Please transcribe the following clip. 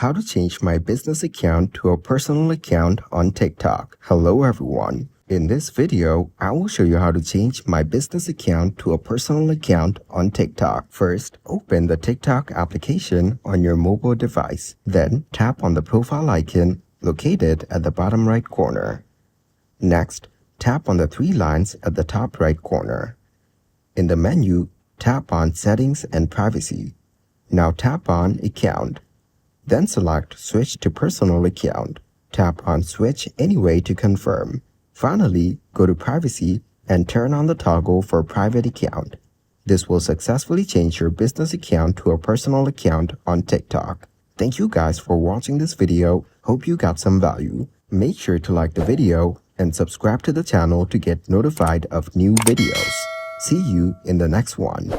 how to change my business account to a personal account on TikTok. Hello everyone. In this video, I will show you how to change my business account to a personal account on TikTok. First, open the TikTok application on your mobile device. Then, tap on the profile icon located at the bottom right corner. Next, tap on the three lines at the top right corner. In the menu, tap on Settings and Privacy. Now tap on Account. Then select Switch to Personal Account. Tap on Switch Anyway to confirm. Finally, go to Privacy and turn on the toggle for Private Account. This will successfully change your business account to a personal account on TikTok. Thank you guys for watching this video. Hope you got some value. Make sure to like the video and subscribe to the channel to get notified of new videos. See you in the next one.